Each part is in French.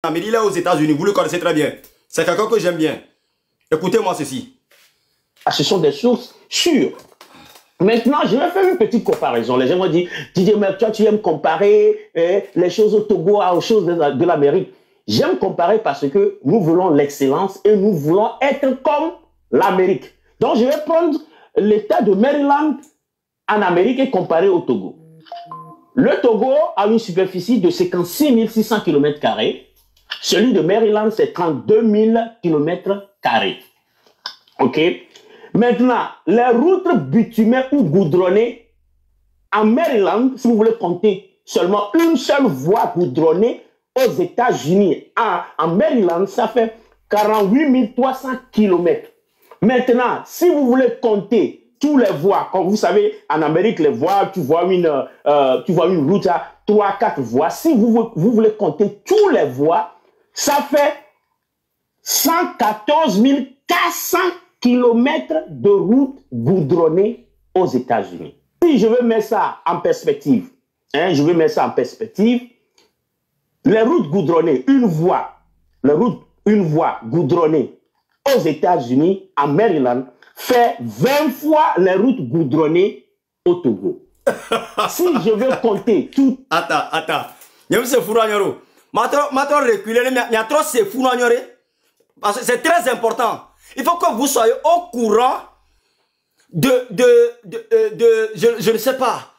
Amérique, il est aux États-Unis, vous le connaissez très bien. C'est quelqu'un que j'aime bien. Écoutez-moi ceci. Ce sont des sources sûres. Maintenant, je vais faire une petite comparaison. Les gens vont dire, Didier, mais toi, tu aimes comparer les choses au Togo aux choses de l'Amérique. J'aime comparer parce que nous voulons l'excellence et nous voulons être comme l'Amérique. Donc, je vais prendre l'État de Maryland en Amérique et comparer au Togo. Le Togo a une superficie de 56 600 km². Celui de Maryland, c'est 32 000 km². OK? Maintenant, les routes bitumées ou goudronnées, en Maryland, si vous voulez compter seulement une seule voie goudronnée aux États-Unis, en Maryland, ça fait 48 300 km. Maintenant, si vous voulez compter tous les voies, comme vous savez, en Amérique, les voies, tu vois une route à 3-4 voies. Si vous voulez compter tous les voies, ça fait 114 400 km de route goudronnée aux États-Unis. Si je veux mettre ça en perspective, les routes goudronnées, une voie goudronnée aux États-Unis, en Maryland, fait 20 fois les routes goudronnées au Togo. Si je veux compter tout... Attends. C'est fou, Maintenant, reculer, il y a trop c'est fou, parce que c'est très important. Il faut que vous soyez au courant je ne sais pas.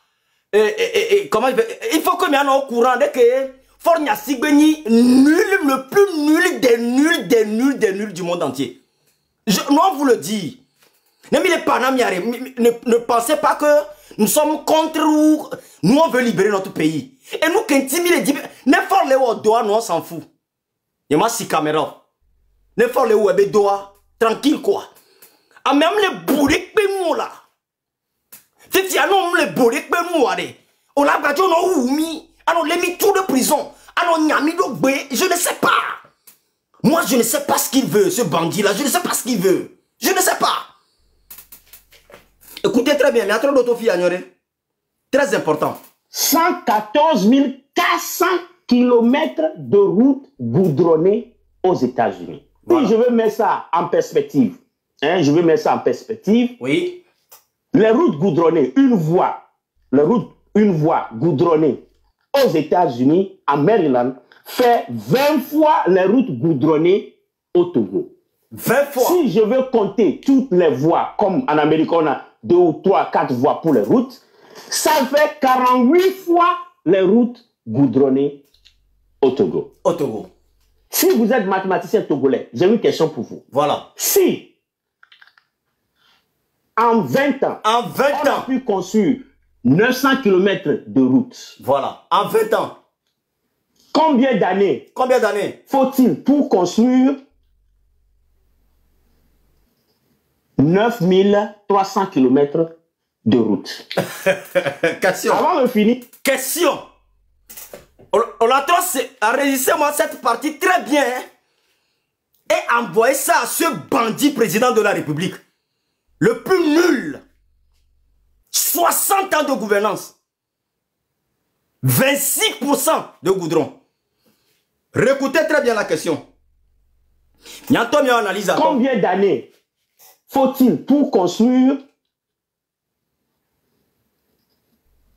Comment il faut que vous soyez au courant de que Fornia Sigbeni, le plus nul des nuls du monde entier. Moi, vous le dis. Ne pensez pas que nous sommes contre ou nous on veut libérer notre pays. Et nous, quand il dit, n'importe où doigt, nous on s'en fout. Il y a si caméra. N'importe où doigt, tranquille quoi. Ah, même les bourriques nous là. C'est si on les bourriques nous là. On a battu on a oumi, on les mis tout de prison, on a mis de bé, je ne sais pas. Moi je ne sais pas ce qu'il veut ce bandit là, je ne sais pas ce qu'il veut. Je ne sais pas. Écoutez très bien, il y a trop d'autofilles à ignorer. Très important. 114 400 km de route goudronnée aux États-Unis. Voilà. Si je veux mettre ça en perspective, oui. Les routes goudronnées, une voie goudronnée aux États-Unis, en Maryland, fait 20 fois les routes goudronnées au Togo. 20 fois. Si je veux compter toutes les voies, comme en Amérique, on a 2 ou 3, 4 voies pour les routes, ça fait 48 fois les routes goudronnées au Togo. Au Togo. Si vous êtes mathématicien togolais, j'ai une question pour vous. Voilà. Si, en 20 ans, on a pu construire 900 km de route. Voilà. En 20 ans. Combien d'années faut-il pour construire 9300 km de route? Question. Avant de finir. Question. On a trop enregistré-moi cette partie très bien. Hein? Et envoyez ça à ce bandit président de la République. Le plus nul. 60 ans de gouvernance. 26% de goudron. Récoutez très bien la question. Combien d'années faut-il pour construire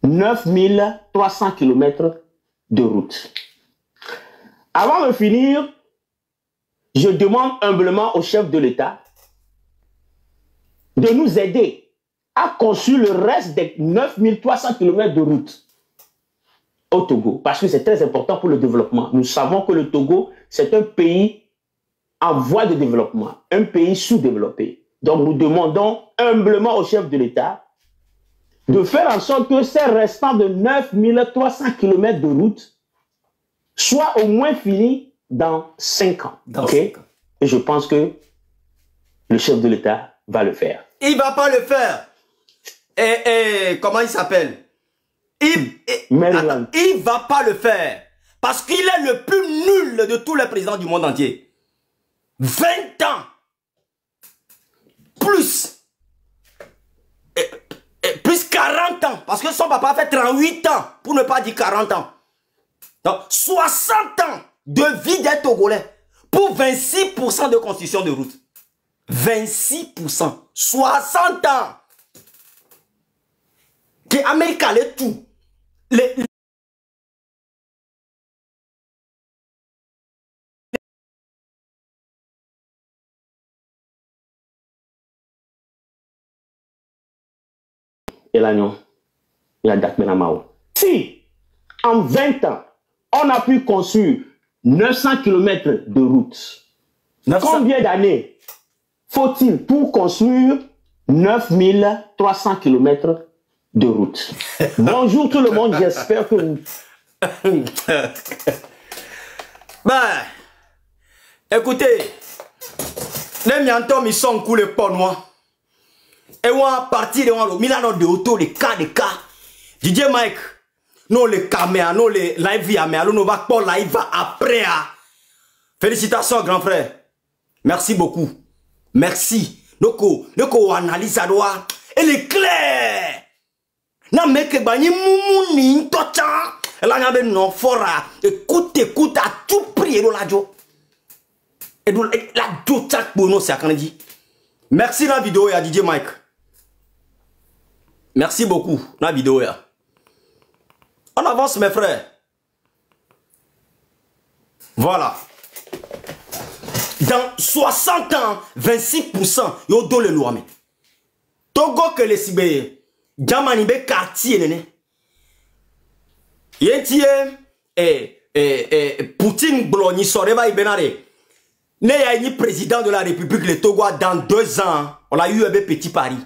9300 km de route? Avant de finir, je demande humblement au chef de l'État de nous aider à construire le reste des 9300 km de route au Togo, parce que c'est très important pour le développement. Nous savons que le Togo, c'est un pays en voie de développement, un pays sous-développé. Donc nous demandons humblement au chef de l'État de faire en sorte que ces restants de 9300 km de route soient au moins finis dans 5 ans. Okay? 5 ans. Et je pense que le chef de l'État va le faire. Il ne va pas le faire. Comment il s'appelle? Il ne va pas le faire. Parce qu'il est le plus nul de tous les présidents du monde entier. 20 ans. Plus. Plus 40 ans. Parce que son papa a fait 38 ans. Pour ne pas dire 40 ans. Donc 60 ans de vie des Togolais pour 26% de construction de route. 26%. 60 ans. Que l'Amérique allait tout. Et l'agneau, il y a Dakbenamao. Si, en 20 ans, on a pu construire 900 km de route, 900. Combien d'années faut-il pour construire 9300 km de route? Bonjour tout le monde, j'espère que vous... Ben, écoutez, les miantons, ils sont coulés pour moi. Et on a parti de Milano de auto, de cas. DJ Mike, non les caméras, non les live, mais alors nous va pas live après. Félicitations, grand frère. Merci beaucoup. Merci. Nous analyse à droit. Elle est claire. Na mec bani mumu ni tocha. Elle a ben non fora. Écoute à tout prix la jo. Et la jo tchak bono c'est à dit. Merci la vidéo à DJ Mike. Merci beaucoup la vidéo. On avance mes frères. Voilà. Dans 60 ans, 26%, yo do le loi. Togo que les Sibé, Jamani be quartier nene. Yentie Poutine bloni soreva ibenare. Ne y a ni président de la République le Togo dans 2 ans, on a eu un petit Paris.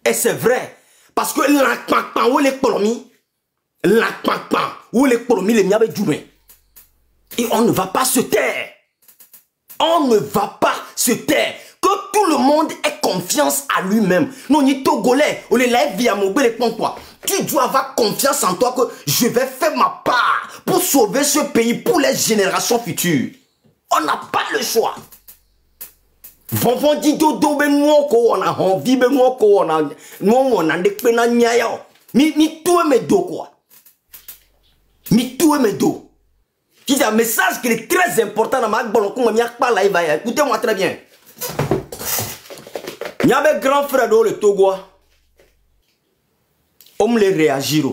Et c'est vrai parce que la où l'économie, où l'économie les miabe djoumé. Et on ne va pas se taire. On ne va pas se taire. Que tout le monde ait confiance à lui-même. Non, ni Togolais, ou les lives via mobile et toi. Tu dois avoir confiance en toi que je vais faire ma part pour sauver ce pays pour les générations futures. On n'a pas le choix. Vont dit dodo ben moi ko on a envie ben moi ko on a on a des pena nyaya. Mi tout me do quoi. Mi tout me do. C'est un message qui est très important dans ma bonne écoutez-moi très bien. Il y avait grand frère dans le Togo. On me les réagir.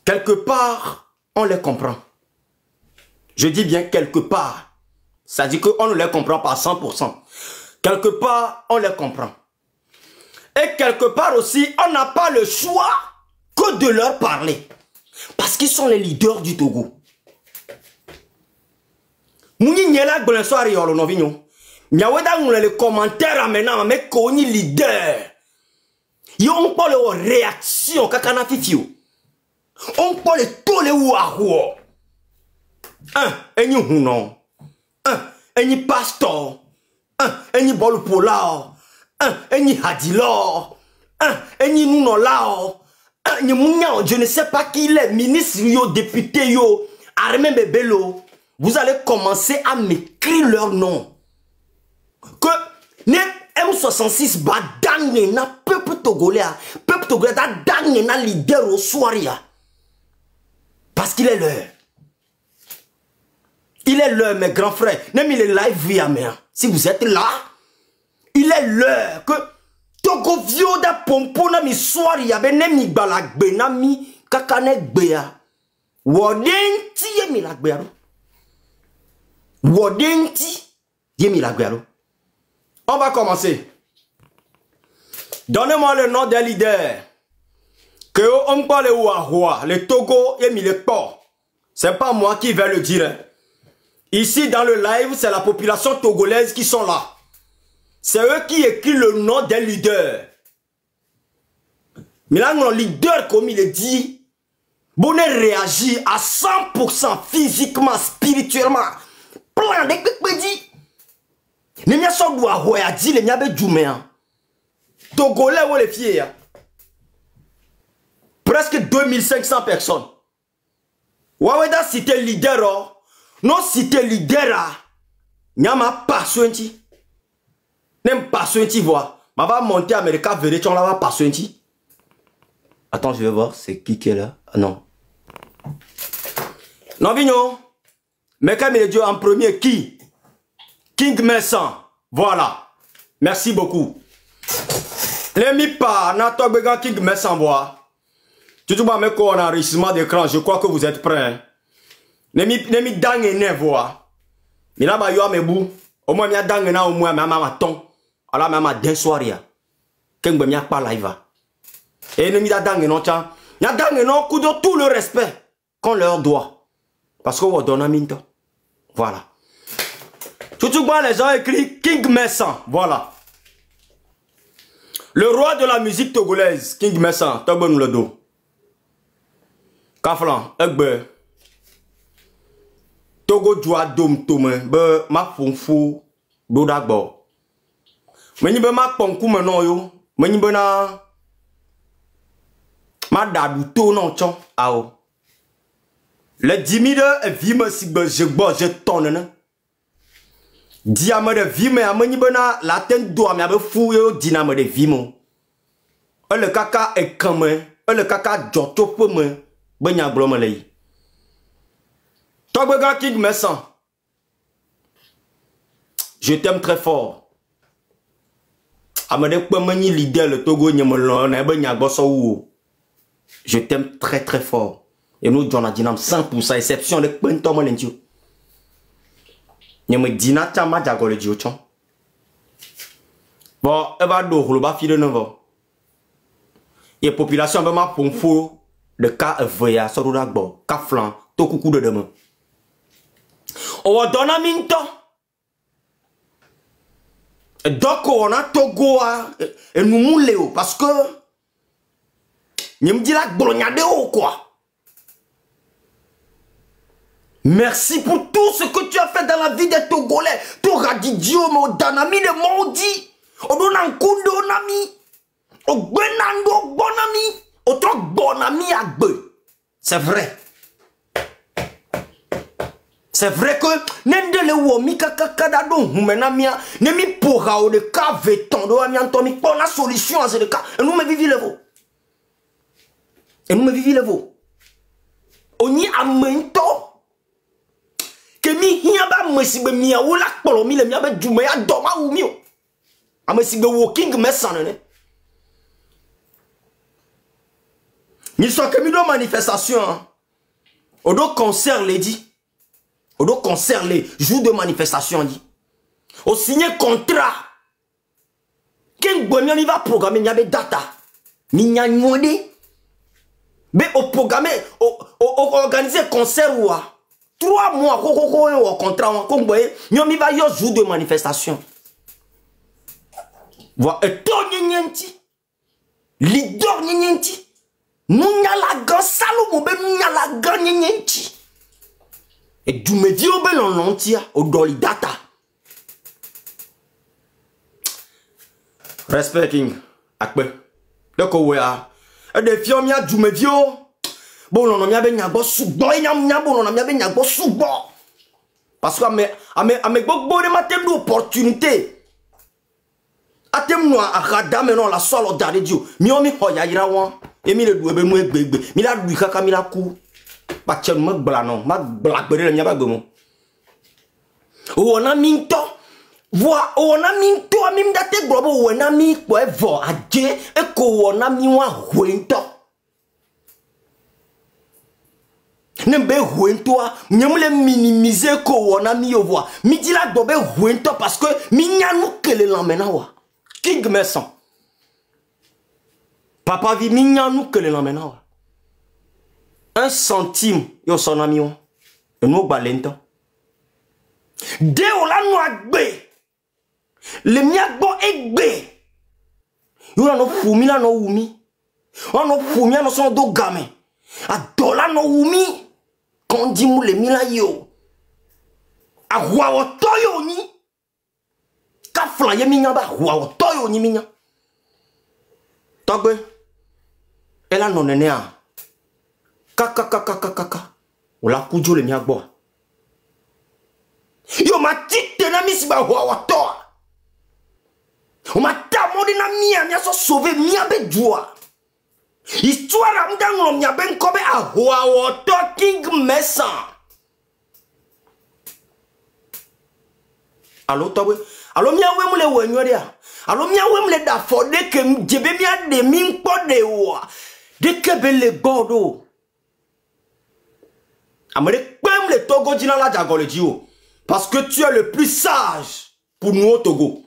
Quelque part, on les comprend. Je dis bien quelque part. Ça dit qu'on ne les comprend pas à 100%. Quelque part, on les comprend. Et quelque part aussi, on n'a pas le choix que de leur parler. Parce qu'ils sont les leaders du Togo. Mouni nyela gbensoari yolo novinyo. Nyaweda ngule les commentaires maintenant mais koni leader. Yo on parle de réaction kakana fifio. On parle de tous les ouahou. Eni hunon. Eni pastor. Eni bolu polao. Eni hadilor. Eni nunolao. Je ne sais pas qui il est, ministre yo, député yo, armé bebelo. Vous allez commencer à m'écrire leur nom. Que ne M66 ba dangne na peuple togolais da dangne na leader au soiria. Parce qu'il est l'heure. Il est l'heure, mes grands frères. Même il est live via mer. Si vous êtes là, il est l'heure que Togo vio da pompo na mi soiri ya bene mi balagbe na mi kakane gbea. Wodenti ye mi lagbearo. Wodenti ye mi lagbearo. On va commencer. Donnez-moi le nom des leaders. Que on parle ouahua, le Togo ye mi le port. C'est pas moi qui vais le dire. Ici dans le live, c'est la population togolaise qui sont là. C'est eux qui écrivent le nom des leaders. Mais là, mon leader, comme il est dit, Bonnet réagit à 100% physiquement, spirituellement. Plein de petits. Les miens sont doués à dire, les miens sont doués. Togolais ou les filles. Presque 2500 personnes. Waweda cité leader. Non cité leader. Nyama pas sointi. N'aime pas sointi voir. Ma va monter à Amérique, verrai tu en la pas sointi. Attends, je vais voir, c'est qui est là? Ah non. Non, Vigno. Mais comme il est en premier, qui? King Messan. Voilà. Merci beaucoup. Les mi-pas, Nato Bégan King Messan, bois. Tu vois, mais quoi, en enrichissement d'écran, je crois que vous êtes prêts. Les mi-dang et ne voix. Mais là, bah, yo, mes bouts. Au moins, il dang na au moins, mais ma ton. Alors, même à deux soirées. King Bémia pas live. Et les mi-dang et non, tiens. Y'a dang et non, coup de tout le respect qu'on leur doit. Parce qu'on va donner un minto. Voilà. Tout les gens écrit King Messan. Voilà. Le roi de la musique togolaise, King Messan. Togo nous le dos. Kaflan, Egbe. Togo joua dom tome. Be ma fonfou. Bodagbo. Meni be ma ponkou menon yo. Meni be na. Ma dadou to non chon. Ao. Le dimide vime si be je bo je tonne. Diame de vime a meni be na la ten do mi abe fou yo diname de vimo. Le kaka e kame. Le kaka joto pe me. Benya blome lei. Togbega King Messan. Je t'aime très fort. Amade pe meni leader le Togo nyemelon na benya bosso ou. Je t'aime très très fort. Et nous, John Adinam, 100%, exception de Quentin Molentio. Nous me disons, tu as ma diagole de Dieu. Bon, elle va d'où le bas fil de neuf. Et la population va m'a pour fou de cas veilla sur le bon, cas flan, tout coucou de demain. On va donner un minute. Donc, on a Togo et nous moulons parce que nous me disons la bologna ou quoi. Merci pour tout ce que tu as fait dans la vie des Togolais. Tu auras dit Dieu, mon danami de maudit. On donne un coup de nami. On benando bon ami. On trouve bon ami à deux. C'est vrai. C'est vrai que nendele wo mi kakakada don humenamia ne mi pourra o de ka veton do ami antomi pour la solution à ce cas. Et nous me vivi le veau. Et nous me vivi le veau. On y amento. Que mi hiaba mesibe mia wala polo mi le mia be djuma ya doma ou mio. Amesibe walking Messan ne. Ni so que mi do manifestation. Odo concert les dit. Odo concert les jours de manifestation dit. O signé contrat. Ken bomi on va programmer nya be data. Mi nya nyode. Be o programmer o organiser concert ou 3 mois, au contrat, comme vous voyez, nous avons un jour de manifestation. Voilà, et toi, leader, nous avons la grande salon, nous avons la grande. Et du média, nous avons l'entier, au dolly data. Respect, King. Akbe. Donc, oui, et des filles, nous avons du média. Bon, on a bien nyabo subo, on a bien nyabo subo. Parce que avec beaucoup de matin d'opportunité. Atem no akada menon la solo dade dio. Mi o mi hoya ira won. E mi le du ebe mu egbegbe. Mi la du kaka mi la ku. Ba chen mo gbla non, ma gbla gbere le mi ba gbo mo. Wona minto. Voa ona minto ami mdate gbobo wona mi po evo aje e ko wona mi wa hwento. Nembe huentoa, nyamule minimiser ko wona mi yovoa. Mi di la dobe huento parce que mi nyanu kele l'emmena wa. King Messan. Papa vi mi nyanu kele l'emmena wa. 1 centime yo son ami wa. E no balento. De o la no agbe. Le mi agbo egbe. Yo la no fumi la no wumi. On no fumi no son do game. A dola no wumi. Quand dit mou le mila yo. A huawo toyo ni. Ka flan ye minya ba huawo toyo ni minya. Togbe. Ela non nene a. Kaka. O la kujo le miya gbo. Yo ma tite na misi ba huawo toa. O ma ta mode na miya so sauver miya be joa. Histoire amdango mnya ben kobe a huawo to King Messan. Allo tobe. Allo mia we mule we nyoria. Allo mia we mule da fo de ke jebe mia de min po de wa. De ke be le godo. Amere pem le Togo dina la jagole dio. Parce que tu es le plus sage pour nous au Togo.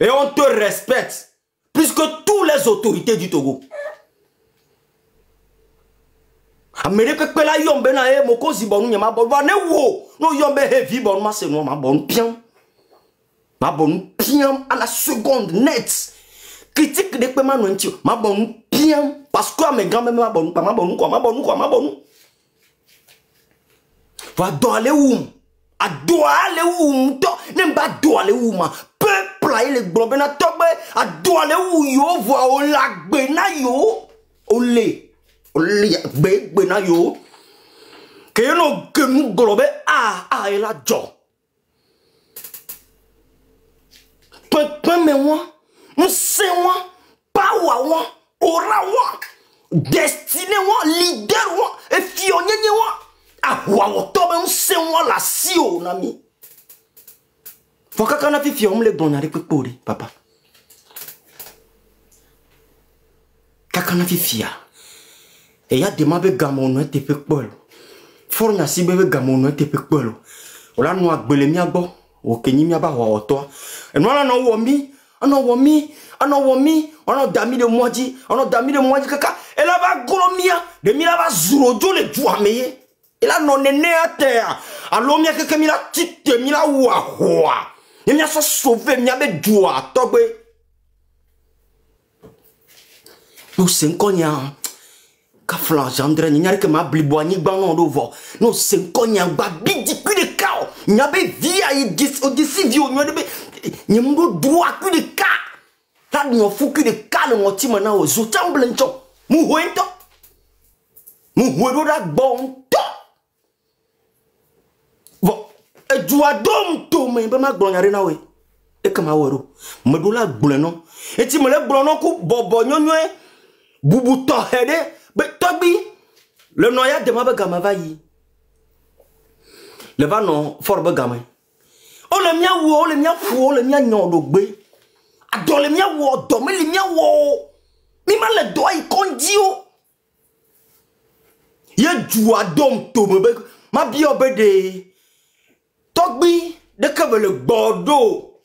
Et on te respecte plus que toutes les autorités du Togo. Amere pe la yombe na e moko zibonu nyama bo ne wo no yombe heavy bon ma se no ma bon pian. Ma bon pian à la seconde net. Critique de pe ma no ntio ma bon pian parce que mes grand-mère ma bon quoi ma bon. Va doale où? A doale où? Nem ba doale où ma peuple a le globe na tobe a doale où yo voa o lagbe na yo ole be na yo ke no ke mu globe e la jo pe me wa nse wa power wa ora wa destiné wa leader wa e fionyenye wa wa tobe nse wa la sio na mi faut que kana fi on le bon ari pepori papa kakana fi fia et ya dema be gamono te pepolo fornya si be gamono te pepolo ola no agbele mi agbo o kenyi mi aba wa oto e no na wo mi ono dami de moji kaka e la ba golomia de mi la ba zuro jo le ju ameye e la no nene a terre alo mi keke mi la tite mi la wa il a sauvé, il a fait joie, tobe. Nous 5 ans, kafla gendre, il y a que ma bliboani banon d'ouvre. Nous 5 ans, il y a babi di cul de cao. Il y a des via et d'ici vieux, il y a mon droit cul de ca. Là, nous avons cul de ca, le moti maintenant aux autres blanchons. Mouhouento. Mouhouento da bon to. Bon. E dua dom to me be ma glonyare na we e kama woro medula gbleno e ti mele gbleno ku bobo nyonyo bubu to hede be tobi le noya de ma be gama va yi le va no for be gama o le mia wo o le mia fu o le mia nyodo gbe ado le mia wo do me le mia wo mi ma le do ai kondio ye dua dom to me be ma bi obede Togbi de que le bordeaux.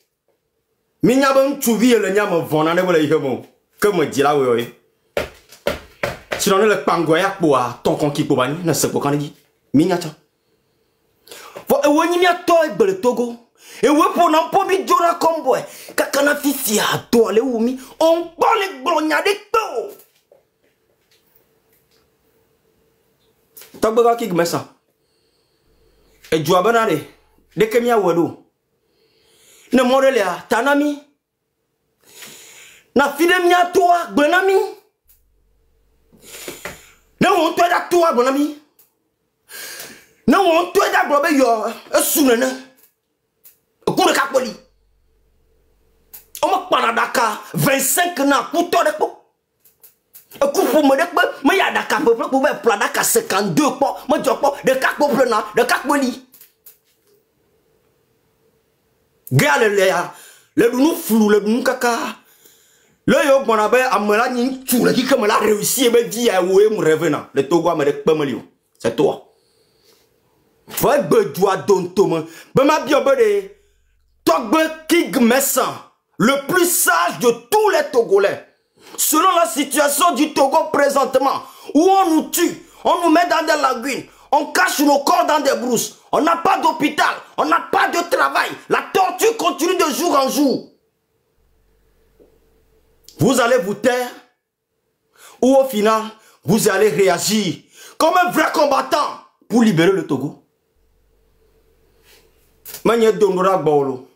Minya bon tuvi le nyam vona ne vole yemo. Que me dira we. Si on le pangoya pour ton conquis pour bani ne se pour quand dit. Minya ta. Vo e woni mi ato e bele Togo. E we pour na po bi jora combo e. Kakana fifi a to le wumi. On parle glonya de to. Togba ki gmesa. E jua banare. De que mi awodo ne morelia tanami na fide mi atoa gbenami ne won to da toa gbenami ne won to da grobe yo esunene okure kapoli o ma paradaka 25 na kuto de po ekufu mo de pe me ya daka pe po be pladaka 52 po mo jopo de kakpo plena de kakpoli. Gale le nous flou le nous kaka le yo bon abe amela ni tu le qui comme la réussi e be di a wo e mu revenant le Togo me de pemelio c'est toi faut be doa don toma be ma bi obede Togbe King Messan le plus sage de tous les Togolais selon la situation du Togo présentement où on nous tue on nous met dans des lagunes on cache nos corps dans des brousses. On n'a pas d'hôpital. On n'a pas de travail. La torture continue de jour en jour. Vous allez vous taire. Ou au final, vous allez réagir comme un vrai combattant pour libérer le Togo. Manye dondora bolo.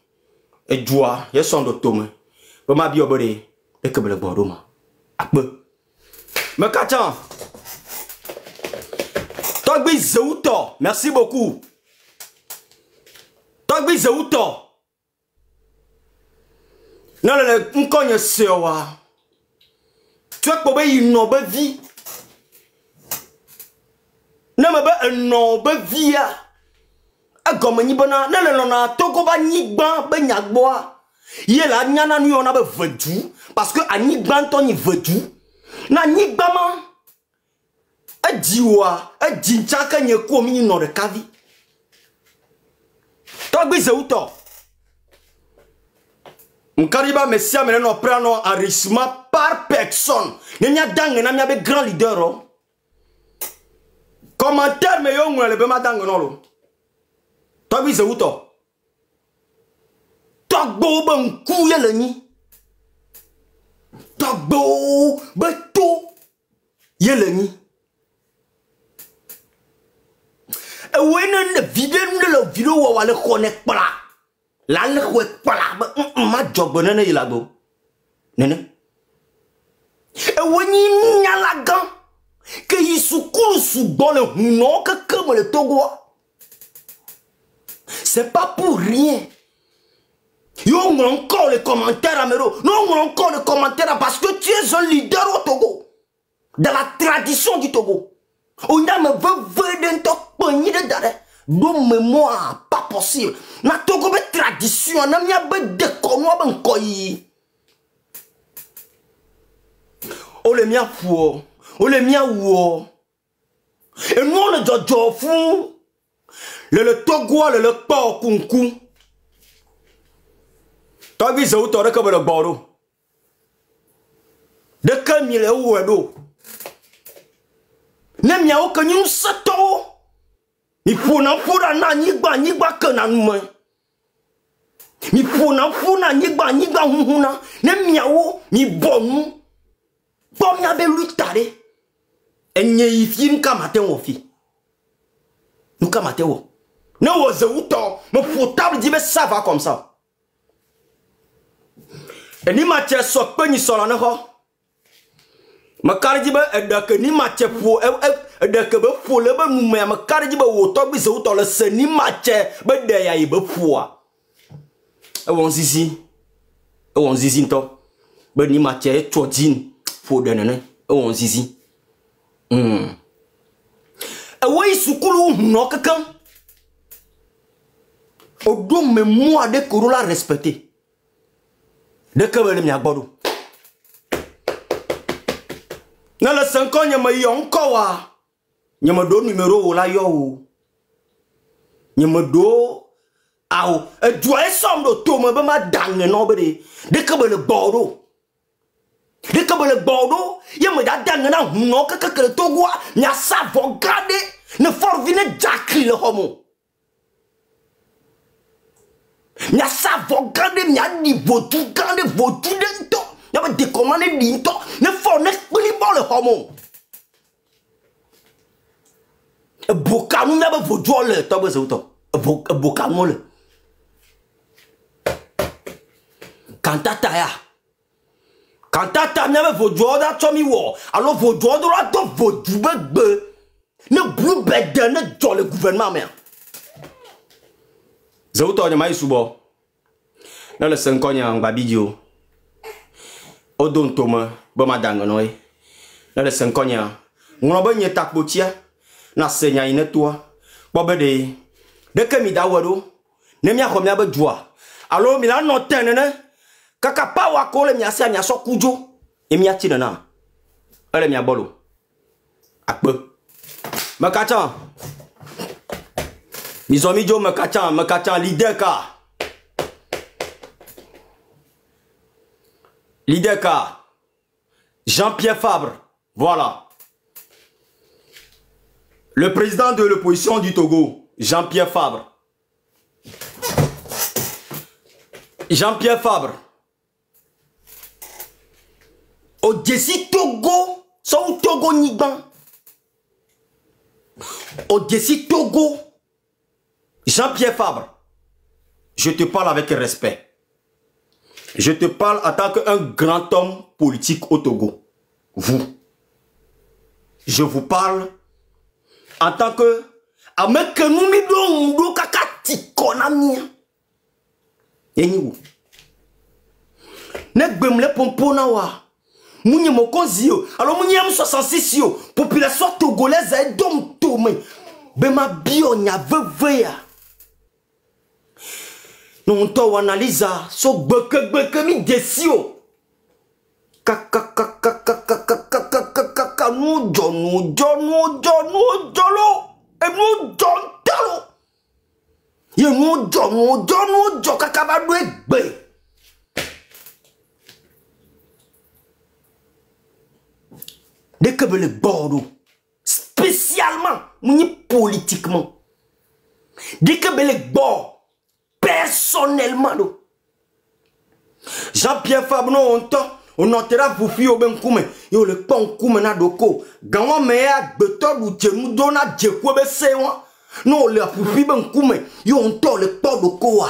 Et joie. Y'a son de tome. Ma biobode. Et que le boroma. Akbe. Mais kachan. Togbi Zeuto, merci beaucoup. Togbi Zeuto. Non, on connaît ça. Tu as pas une noble vie. Non, mais une noble vie. gomme ni bana ne le lona Togo ba ni gban be nyagboa. Yé la nyana nu on a be vedu parce que a ni gban ton ni vedu. Na ni gbama. E diwa, e dinchaka nye ko mi no de kavi. To gbe ze uto. Mkariba mesia mene no prano enrichissement par personne. Ne nya dangue na mia be grand leader o. Commentaire me yo ngwe le be ma dangue no lo. To gbe ze uto. To gbo be nku ye le ni. To gbo be to ye le ni. E wenen de video wa le connect pala. La le ko pala ma jogbo nene ilagbo. Nene. E woni nyalagan que yisukulu sugbon le huno que comme le Togo. C'est pas pour rien. Yo encore les commentaires Amero. Non encore les commentaires parce que tu es un leader au Togo. Dans la tradition du Togo. On a me veut d'un top pogné de dare. Bon mémoire, pas possible. Na Togo be tradition, na mia be déconno ben koyi. O le mia fou, o le mia wo. Et nous on le jojo fou. Le Togo le port kunku. Tobi zo to de ko be gboro. De ka mi le wo do. Ne mia o kanyu sato. Mi funa na nyigba kana numa. Mi funa nyigba hunhuna. Ne miawo mi bonu. Bom ya be lutare. Enye ifi nka mate wo fi. Nka mate wo. Ne wo ze uto, me potable di be ça va comme ça. Eni ma che so pe ni so la ne ho. Ma kari be edake ni ma che po edake be po le be nume ma kari be wo to bi se wo to le se ni ma che be de ya be po a. E won zizi nto. Be ni ma che to din fo de nene. E won zizi. E wo sukulu no kankan. O do mémoire de ko la respecter. De que be le mi agbodo. Na le 5 ans nyama yon kowa. Nyama do numéro la yo. Nyama do aw e doye som do to me be ma dangue no be de que be le bordo. De que be le bordo, yama da dangue na huno que le Togo nya savo garder ne for vine jakri le homo. Nya savo garder nya di votu garder votu de to. Y'a pas de commander d'into, ne faut ne pas le homo. Bokam n'a pas voulu le top de auto. Bokam le. Quand t'as n'a pas voulu da Tommy War, alors voulu droit de voulu bebe. Ne blue bed ne dans le gouvernement mais. Zauto ne mai subo. Na le 5 ans en babidio. Odon Thomas, bon madame noy. Na le 5 ans. On ba nye takbotia na senya ine toi. Bobe de que mi da wado. Ne mi akomia be joa. Alors mi la no tenene. Kaka pa wa ko le mi ase mi aso kujo. E mi ati na. Ele mi abolo. Akbe. Makacha. Mi zomi jo makacha leader ka. L'IDK, Jean-Pierre Fabre, voilà. Le président de l'opposition du Togo, Jean-Pierre Fabre. Jean-Pierre Fabre. Odessi Togo, son Togo Niban. Odessi Togo, Jean-Pierre Fabre. Je te parle avec respect. Je te parle en tant qu'un grand homme politique au Togo. Vous. Je vous parle en tant que... Alors, M66, population togolaise, est donc tombée. Bema bio, nya veuve. Nous on analyse so beke mi desio. Kaka nous John et nous John talo. Ye nous John kaka ba dwe gbe. Dès que le Bordeaux, spécialement, politiquement, dès que le Bordeaux, personnellement, Jean-Pierre Fabno, on entera pour fier au ben koume, yo le pon koume na doko, gawa meya beto ou tenu dona djekwe be sewa, non le pour fier ben koume, yo on to le pon doko.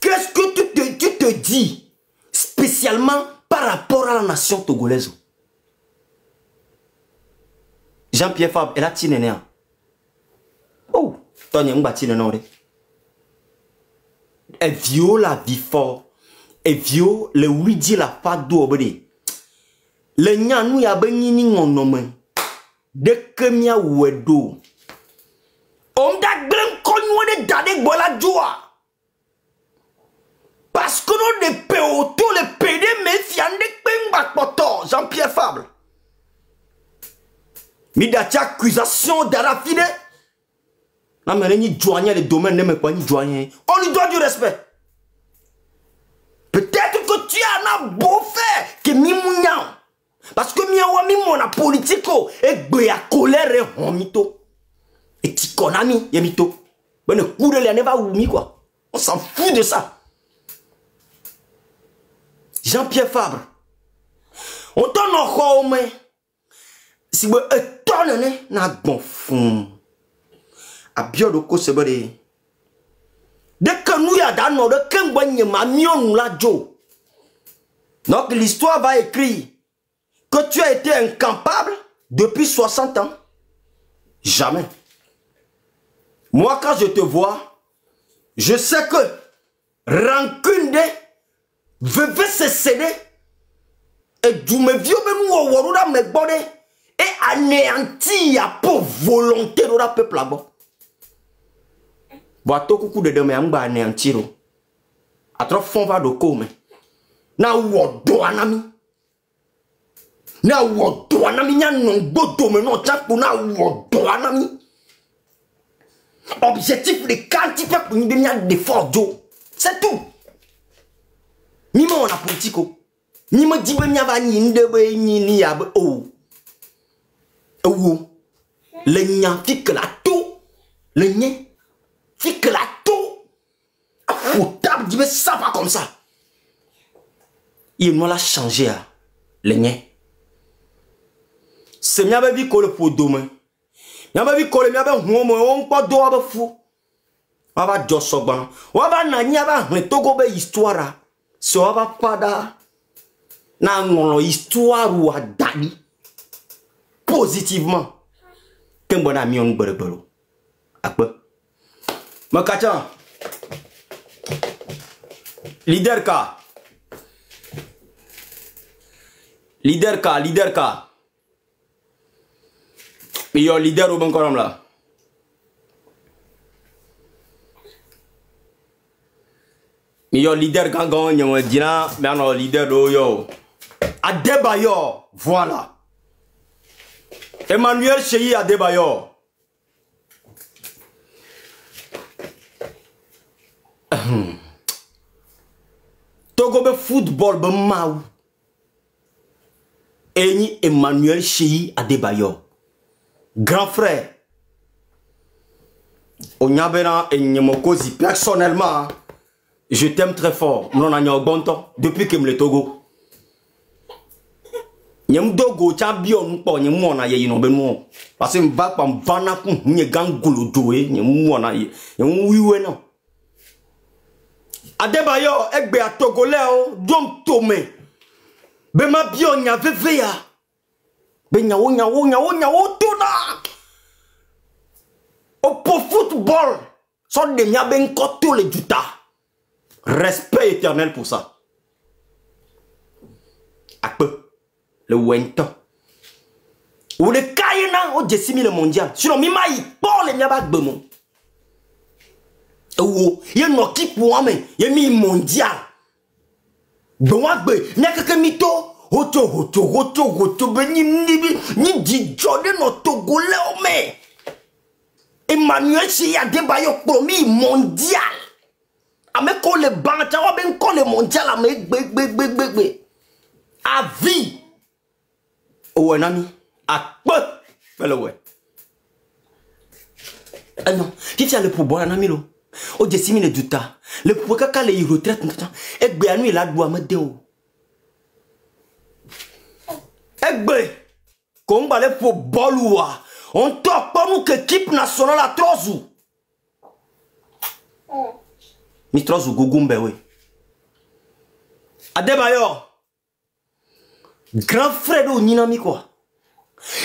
Qu'est-ce que tu te dis, spécialement par rapport à la nation togolaise? Jean-Pierre Fabre, elle a tiné. Oh, Tony Mba tiné. Elle viole la vie fort. Elle viole le oui dit la part d'obéir. Le nyanou ya benini mon nom. De que mia wedo. On da glen konyo de dade bola joie. Parce que nous de péo tout le PD me fiande pemba poto Jean-Pierre Fabre. Midati accusation d'Arafide. Non mais ni douanier le domaine ne me pas ni douanier. On lui doit du respect. Peut-être que tu en as beau faire que mimounya. Parce que miawa mimona politico et gbeya colère et homito. Et tikonami yemito. Ben le coup de l'année va oumi quoi. On s'en fout de ça. Jean-Pierre Fabre. On t'en a au mais si vous étonnez, na bon fond. A bien de quoi se bade. Dès que nous y a dans nos de qu'un ma mion la jo. Donc l'histoire va écrire que tu as été incapable depuis 60 ans. Jamais. Moi quand je te vois, je sais que rancune de veut se céder et du me vieux ben ou waruna me bonne. Et anéanti à pour volonté de la peuple là-bas. Boato coucou de demain, on va anéantir. A trop fond va de comme. Na wodo anami. Na wodo anami, nya non bodo me non tap pour na wodo anami. Objectif de quantité pour une demi de fort jo. C'est tout. Ni mon a politico. Ni me dit ben va ni de ni ya oh. Le nya fique la tout. Le nya fique la tout. Faut table dit ça va comme ça. Il nous l'a changé à le nya. C'est mia baby ko le pour demain. Mia baby ko le mia ba homo on pas do ba fou. On va josogban. On va na nya ba togo be histoire. So va pada na ngolo histoire ou adani. Positivement. Qu'un bon ami on berbero. Akba. Makacha. Leader ka. Leader ka. Mais yo leader au bon colonne là. Mais yo leader quand gagne on dit là, mais non leader do yo. Adebayor, voilà. Emmanuel Cheyi Adebayor. Togo be football be mau. Eni Emmanuel Cheyi Adebayor. Grand frère. Onyabena Enyemokozi personnellement. Je t'aime très fort. Non a bon temps depuis que me le Togo. Nyem dogo champion po nyem wona ye no benwo parce que mba pa mvana ku nye gangolo doe nyem wona ye nyem wiwe no Adebayor egbe atogole o dom tome be ma bio nya veve ya be nyawo tuna o po football so de nya ben koto le juta respect éternel pour ça akpe le wento. Ou le kayena au 10 000 mondial. Sinon, mi maï, pour les miabak bemon. Ewo, ye no ki pour ame, ye mi mondial. Bonagbe, n'a que mito, hoto, ni di jode no togolais ome. Emmanuel Cheyi Adebayor promis mondial. Ame ko le bancha wa ben ko le mondial ame gbe. A vie. Owe nami, a peu. Fais le ouais. Ah non, qui tient le pouvoir nami lo? O jesimi le duta. Le pouvoir kaka le retraite nta. Egbe anu ila dua me de o. Egbe. Komba le pour bolua. On top pas nous que équipe nationale à Trozu. Mi Trozu Gugumbe oui. Adebayor. Grand frère de Ninami quoi.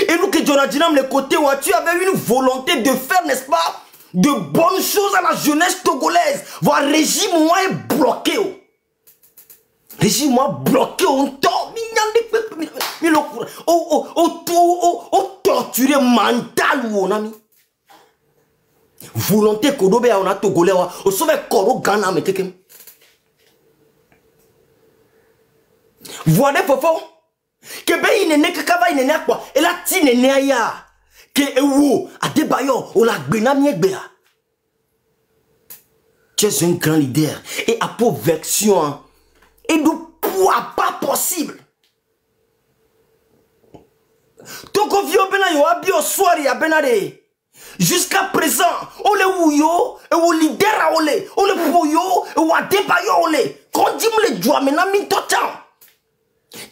Et nous que Jonathan le côté où tu avais une volonté de faire, n'est-ce pas, de bonnes choses à la jeunesse togolaise. Voir régime moi est bloqué. Régime moi bloqué on tord. Torturé mental ou on a mis. Volonté kodobe on a togolais au sauve koro Ghana mais tekem. Voilà fofo. Que ben il n'est que kaba il n'est quoi. Et la tine n'est ya. Que ewo Adebayor o la gbena miegbe. Tu es un grand leader et à version et de poids pas possible. Toko vio bena yo abi o soirée ya benade. Jusqu'à présent, on le ouyo et on leader on le pouyo et on Adebayor on le. Quand dit me le joie maintenant mi totan.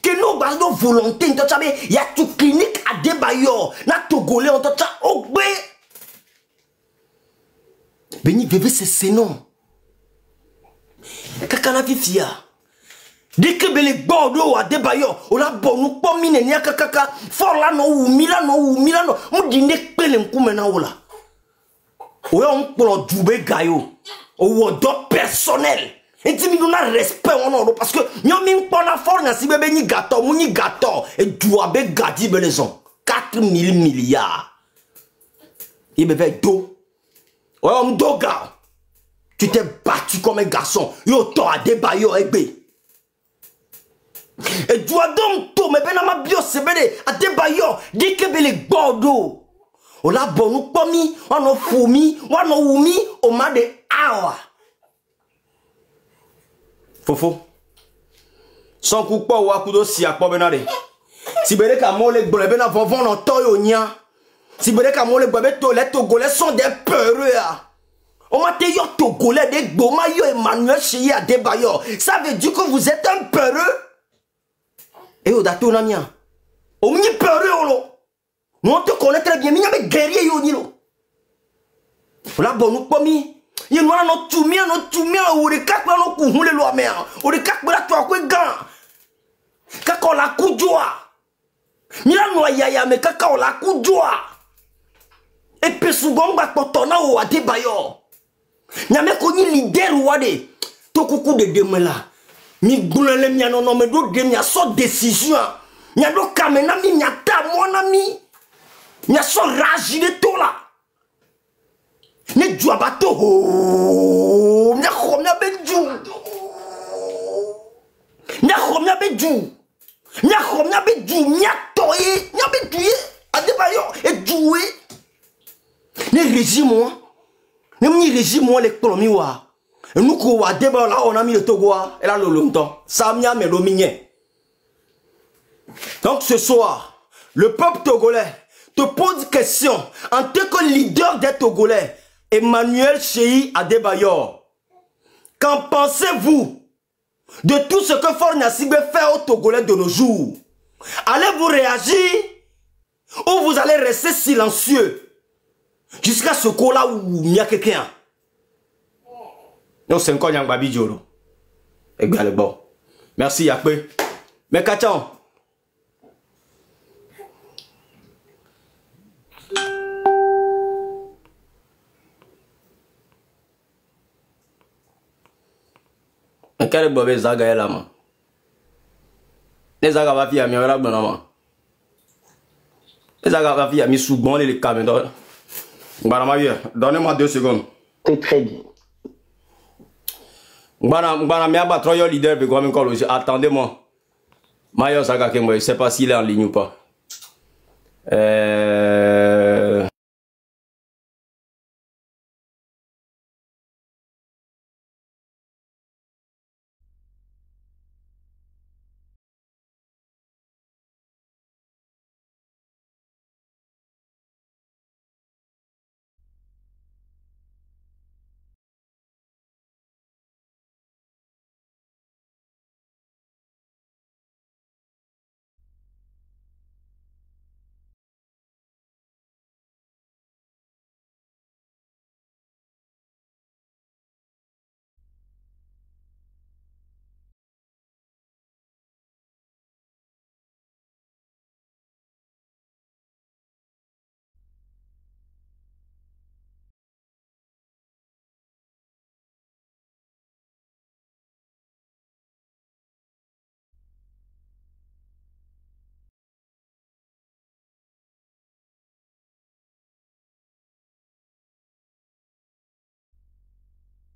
Que nous avons volonté, il y a tout clinique Adebayor, na togolais on tocha ogbe. Beni bébé c'est non. Kakana fifia. Dès que les bordeaux Adebayor, on a bon nous pas mine ni kaka for la no ou Milano mu dine pele nkumena ola. Oya on polo djube gayo. O wodo personnel. Et dis nous na respect on parce que nous min pona for na si bébé ni gâteau et douabe gadi beleson 4 000 milliards. Il bébé do. Ouais on doga. Tu t'es battu comme un garçon. Yo to Adebayor egbe. Et doit donc to mais ben ma bio sebede Adebayor dit que les bordeaux. On la bon nous pomi, on a foumi, on a oumi, on m'a de awa. Fofo. Sans coup pas ou akudo si a pas benade. Si bele ka mole gbole bena vovon no toyo nya. Si bele ka mole gbole to les togolais sont des peureux. On m'a dit yo togolais des goma yo Emmanuel Cheyi Adebayor. Ça veut dire que vous êtes un peureux. Et au dato na mia. O mi peureux lo. Nous on te connaît très bien, mais y a guerrier yo ni lo. La bonne pas mi. Il y a no tumia ou de kakwa no kuhule lo amea. Ou de kakwa to akwe gan. Kakwa la kujwa. Mira no yaya me kakwa la kujwa. Et puis souvent ba potona o Adebayor. Nyame ko ni leader wade. To kuku de demela. Mi gulele mi no me do de mi so décision. Mi do kamena mi nyata mona mi. Mi so rage de to la. Ne joua bato ho nya khomya beju nya toye nya bejuye Adebayor et jouer ne régime ne mi régime l'économie wa et nous ko Adebayor là on a mis le Togo et là le longtemps ça mia me dominé. Donc ce soir le peuple togolais te pose question en tant que leader des Togolais. Emmanuel Cheyi Adebayor, qu'en pensez-vous de tout ce que Faure Gnassingbé fait aux Togolais de nos jours? Allez-vous réagir ou vous allez rester silencieux jusqu'à ce qu'on-là où il y a quelqu'un? Non, c'est encore Nyangbabi Diolo. Égal, bon. Merci, Yakbe. Mais Kachan. Quel bobé zaga est là, man? Les zaga va faire mi la bonne man. Les zaga va faire mi sous bon les caméras. Donnez-moi 2 secondes. C'est très bien. Mbana mi abattre yo leader be quoi encore attendez-moi. Mayo Saga Kembo, je sais pas s'il est en ligne ou pas.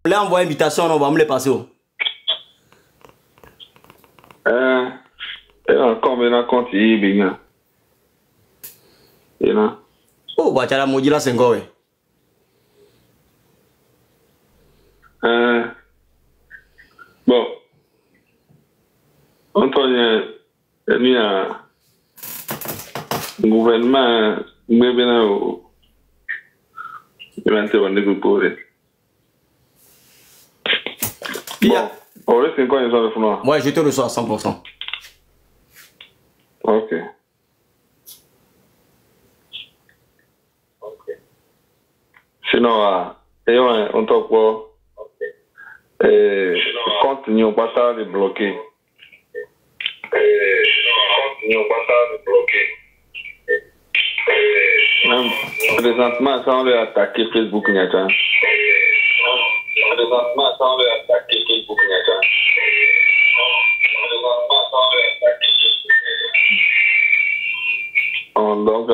On l'a envoyé invitation, on va me les passer. Combien de comptes il y a? Oh, bah, tu as la maudit là, c'est encore. Bon, Antonio, il y a un gouvernement, il y ouais, je te reçois à 100%. Ok. Sinon, on top quoi? Continue pas ça de bloquer. Présentement, ça on va attaquer Facebook. Donc,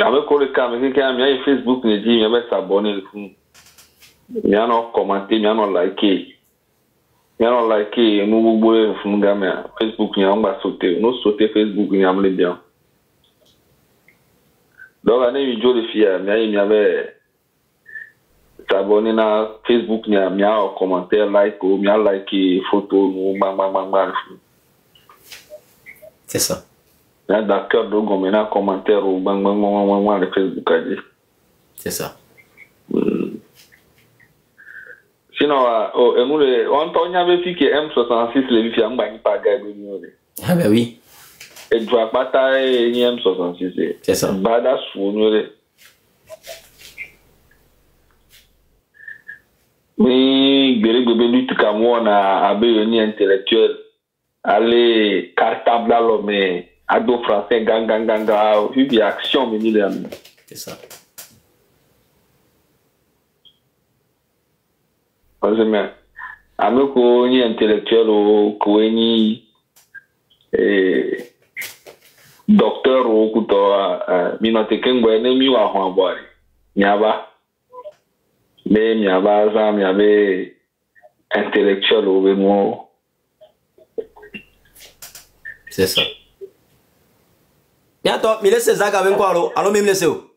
avec le caméra qui a Facebook, il dit il va s'abonner. Il y a un commenter, il y a un liker. Il y a un liker, nous voulons Facebook, il y a un sauter. Nous sauter Facebook, il y a un bien. Donc, on a une vidéo de filles, il y avait s'abonner à Facebook, il y a un commentaire, like, il y a un like, photo, nous, bang, bang, bang, bang. C'est ça. Il y a d'accord, donc on met un commentaire, bang, bang, bang, bang, bang, le Facebook a dit. C'est ça. Sinon, on avait vu que M66, les filles, on ne pas gagner. Ah ben oui. Et tu vas pas tailler M66. C'est ça. Badass fournier. Mais, bébé, lutte comme on a abéuni intellectuel. Allez, cartable là, mais ado français, gang, gang, gang, gang, vu des actions, mais c'est ça. Avec un intellectuel ou un docteur ou couteau, minote kengwe nemi wa hwabwari. Nyaba. Mais nyaba za nyabe intellectuel ou beno. C'est ça. Bientôt, il laisse Zag avec quoi alors? Alors même laissez où?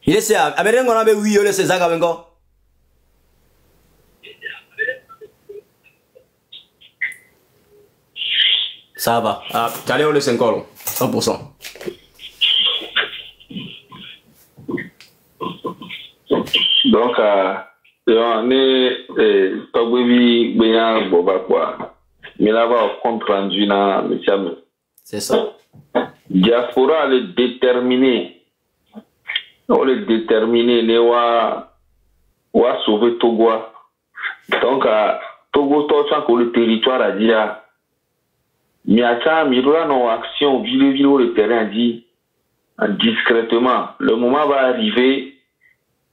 Il laisse à Américain on avait oui, il laisse Zag avec quoi? Ça va. Ah, tu allais au le 5 ans, 100%. Donc, on est pas oui, bien, boba quoi. Mais là-bas, compte rendu dans le Tchad. C'est ça. Diaspora, elle est déterminée. On est déterminé, on va sauver Togo. Donc, Togo, tout le territoire a dit. Miata, Mirola, nos actions, ville, le terrain dit discrètement. Le moment va arriver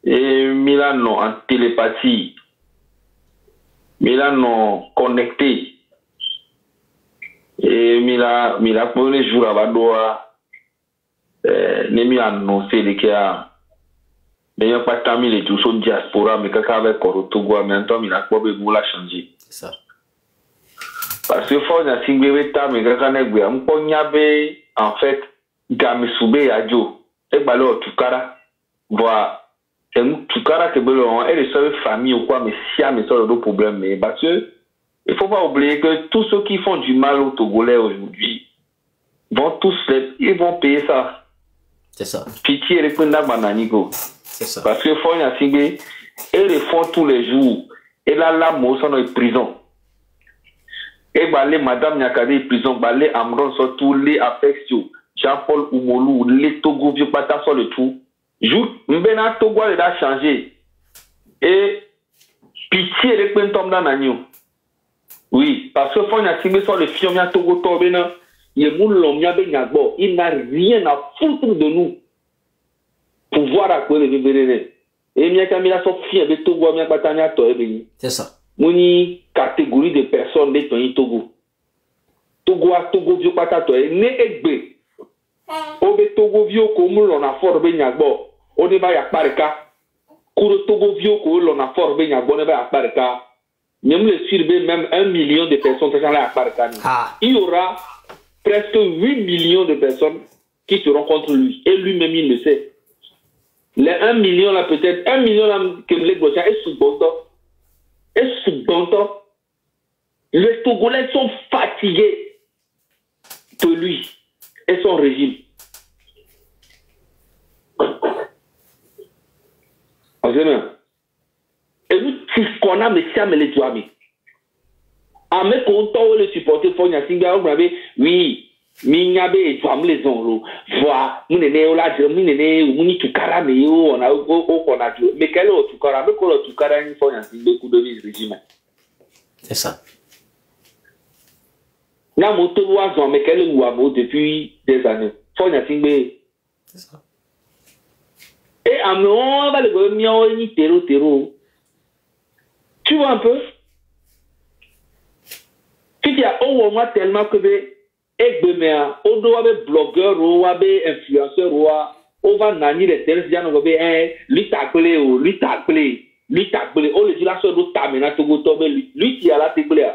et Milan en télépathie, Milan connecté et Milan pour les jours à Badoa, Nemi annoncé les cas D'ailleurs, pas tant les tout sur diaspora, mais quand avec Togo, mais en temps, il a pas besoin de changer. C'est ça. Parce que faut na singbe ta mais quand on est en fait, game soube ajo. Et balo tukara. Voilà. C'est tukara que belon et les seules familles ou quoi, mais si mais ça le problème. Mais parce que il faut pas oublier que tous ceux qui font du mal aux Togolais aujourd'hui vont tous ils vont payer ça. C'est ça. Pitié les penda bananigo. C'est ça. Parce que faut na singbe et les font tous les jours. Et là la mot sont dans prison. Et balé madame Nyakade prison balé Amron sur tous les affections Jean-Paul Oumolou les Togo vieux pata sur le tout jour mbena Togo il a changé et pitié les pentom dans l'agneau oui parce que faut n'assimer sur le fion ya Togo tobena il est moun l'omia benyagbo il n'a rien à foutre de nous pour voir à quoi le bébé et mia kamila so fien de Togo mia patania to ebeni C'est ça. Moni catégorie de personnes de Togo. Togo vieux patato ne egbe. Obe Togo vieux comme l'on a fort benyagbo. On ne va y apareka. Kuro Togo vieux comme l'on a fort benyagbo ne va y apareka. Même le surbe même 1 million de personnes qui sont là à apareka. Il y aura presque 8 millions de personnes qui seront contre lui. Et lui-même il le sait. Les 1 million là peut-être 1 million là que les Gauchins est sous bon temps. Et cependant, les Togolais sont fatigués de lui et son régime. Et nous, si qu'on a mes siames les douames, en me comptant le supporter pour Nyasinga, vous m'avez, oui, Minyabe et douames les onros, voir, mon aîné, on l'a dit, mon aîné, ou mon tukara, mais on a, on a dit, mais quel autre tukara, mais quel autre tukara, il faut Nyasinga, coup de régime. C'est ça. Na moto oiseau mais quel ouamo depuis des années. Faut Nyasinga. C'est ça. Et à mon va le mien ni terreau. Tu vois un peu? Tu dis à au moins tellement que Egbemea, on doit être blogueur ou influenceur ou on va nani les télévisions on va lui t'appeler ou lui t'appeler. On le dit là sur d'autres tamena Togo tombe lui qui a la t'appeler.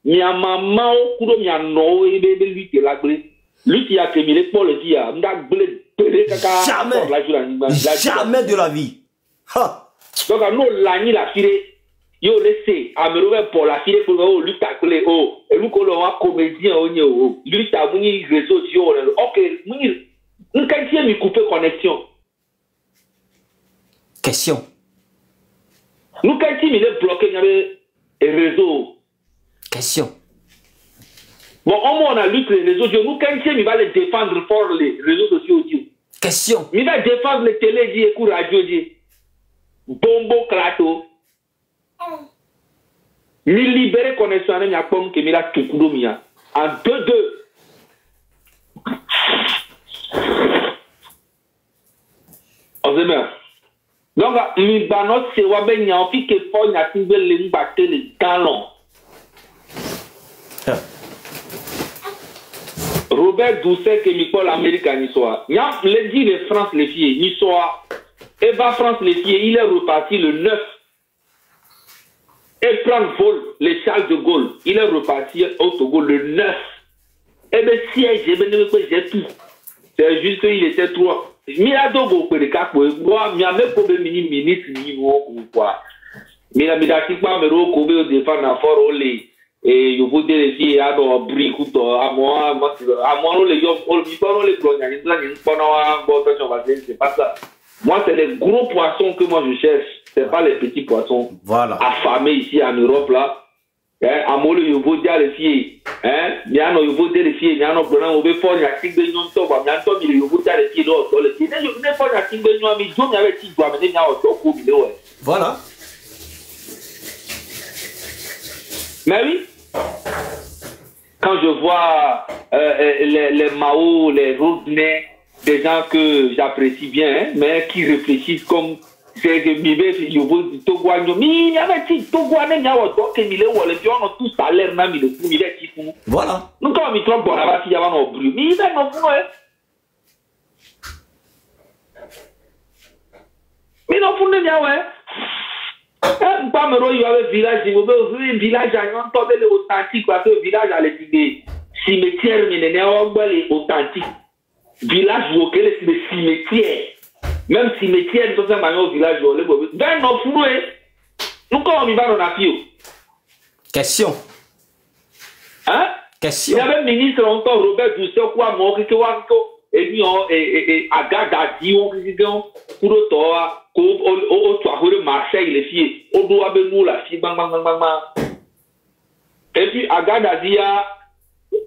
Mi a maman au cours mi a no et bébé lui qui l'a blé. Lui qui a créé pour le dire m'da blé blé kaka. Jamais de la vie. Ha. Donc à nous l'année la fille yo laissé à me remettre pour la fille pour lui t'appeler oh et nous qu'on a comédien on lui t'a mis réseau sociaux ok muni une quantité mi couper connexion. Question. Nous quantité mi le bloquer les réseaux. Question. Bon au moins on a lu les réseaux sociaux nous quantité mi va les défendre pour les réseaux sociaux. Question. Mi va défendre les télé dit écoute radio dit bombo clato. Mi libérer connexion à pomme que mi la tukudo mia en 2-2. Ozema. Donc mi banos se wa ben ya fi que fo nya ti be le mbatte le talon. Robert Doucet que mi Paul Américain ni soit. Nya le dit de France les filles ni soit. Eva France les filles il est reparti le 9. Et prendre vol, les Charles de Gaulle, il est reparti au Togo le 9. Eh bien, si j'ai tout. C'est juste qu'il était trop. Miadogo, pour les cas, moi, il y a même pas de ministre, ni ou quoi. Mais la médaille, pas me recouvre au défendre à fort au lait. Et je vous dis, les filles, à nos briques, à moi, les gens, les c'est pas ça. Moi, c'est les gros poissons que moi je cherche. C'est pas les petits poissons. Voilà. Affamés ici en Europe, là. À moi, je vous dis les filles. Il y a un nouveau les filles. Il y a un autre on veut faire un tigre de non top. Il y a un top, il vous dire les filles. Non, les filles. Je ne fais pas un tigre de non, mais je ne vais pas amener un autre. Voilà. Mais oui. Quand je vois les Mao, les Rodney, des gens que j'apprécie bien, hein, mais qui réfléchissent comme c'est que Mibé, Yobo, Togoano, mais il y avait dit Togoano, il y a donc Mile ou les gens ont tous salaire, même il est fou, il est fou. Voilà. Nous, quand on trompe, on va s'il y a un bruit, mais il est non fou, hein. Mais non, pour nous, ouais. Pas me il y avait village, il y avait un village à Yantobe, les authentiques, parce que village à l'étudier. Cimetière, mais les authentiques. Village, où c'est le cimetière. Même cimetière, nous sommes au village, où les bobés. Ben, non, pour nous, nous, comment on y va dans la fille? Question. Hein? Question. Il y avait un ministre encore, Robert Doucet, quoi, mon, et puis on Agada dit on pour le toit au toit de Marseille les filles on doit nous la fille bang bang bang bang et puis Agada dit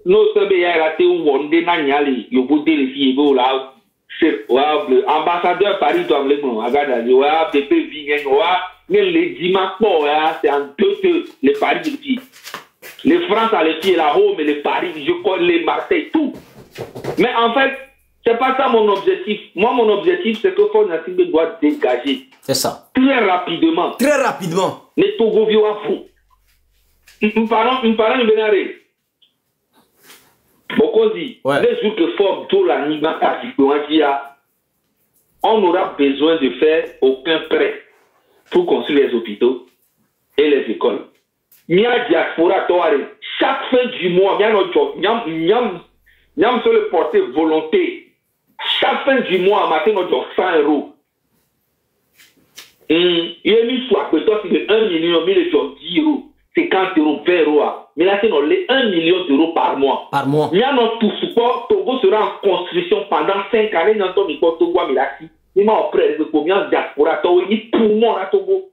nos sebe ya raté ou wonde na nyali yo bodé les filles bo là c'est ambassadeur Paris doit le bon Agada dit ouais PP vient ouais mais les dimanche c'est en deux les Paris les filles les France à les filles la Rome et les Paris je connais les Marseille tout mais en fait c'est pas ça mon objectif. Moi, mon objectif, c'est que Ford Nassingbe doit dégager. C'est ça. Très rapidement. Très rapidement. Les Togovio à vous. Nous parlons de Bénaré. Beaucoup dit, les jours que Ford tout la Nima on n'aura besoin de faire aucun prêt pour construire les hôpitaux et les écoles. Mia diaspora toare. Chaque fin du mois, Nyam se le porter volonté. Chaque fin du mois, à matin, on doit 100 €. Il y a mis soit que toi, c'est de 1 million, mais les gens 10 €, 50 €, 20 €. Mais là, c'est 1 million d'euros par mois. Par mois. Il y a notre tout support. Togo sera en construction pendant 5 années. Dans ton micro, Togo, mais là, il m'a offert de combien de diaspora, Togo, il pour moi, là, Togo.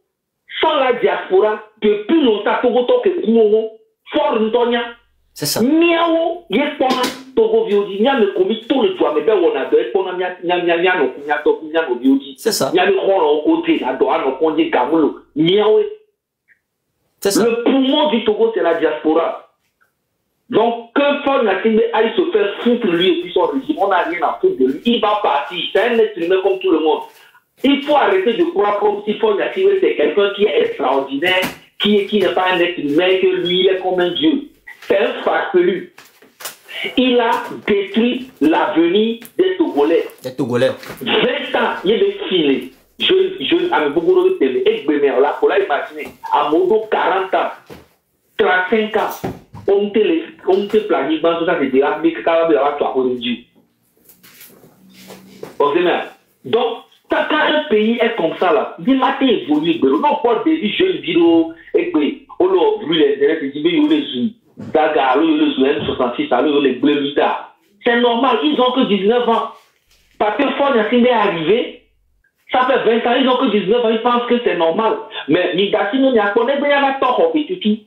Sans la diaspora, depuis longtemps, Togo, Togo, Togo, fort, Ntonia. C'est ça. Miao, yespona, Togo Viodi, Nya me commis tout le toit, mais ben on a deux, Espona, Nya no Viodi. C'est ça. Nya me rend au côté, à Doha, no Kondi, Kamulo, Miao. C'est ça. Le poumon du Togo, c'est la diaspora. Donc, que Ford Nassingbe aille se faire foutre lui et puis son régime, on n'a rien à foutre de lui. Il va partir, c'est un être humain comme tout le monde. Il faut arrêter de croire comme si Ford Nassingbe c'est quelqu'un qui est extraordinaire, qui n'est pas un être humain, que lui, il est comme un dieu. C'est un farfelu. Il a détruit l'avenir des Togolais. Des Togolais. 20 ans, il est filé. Je avec beaucoup de télé. Et Bémer, là, pour l'imaginer, à Modo, 40 ans, 35 ans, on te planifie, tout ça, c'est déjà, mais quand même, tu as aujourd'hui. Donc, quand un pays est comme ça, là, il m'a évolué. Non, pas des jeunes vidéos, et puis, on leur brûle les intérêts, et puis, on les zoom. Daga, le Zouen 66, les bleus c'est normal, ils ont que 19 ans. Parce que Ford Nassingbe est arrivé, ça fait 20 ans, ils ont que 19 ans, ils pensent que c'est normal. Mais Midassi, nous n'y a pas de temps en petit tout.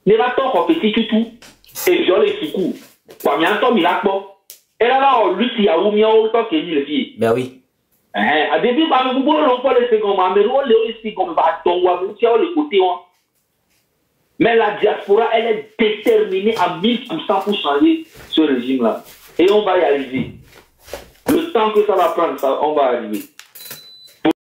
Il n'y a pas de temps en petit tout. Et viole les soukou. Quand il y a un temps, il a pas. Et là, lui, il y a où il y a autant qu'il y a les filles. Ben oui. À début, vous pouvez pas les secondes, mais on les secondes, on va les côtés. Mais la diaspora, elle est déterminée à 1000% pour changer ce régime-là. Et on va y arriver. Le temps que ça va prendre, on va arriver.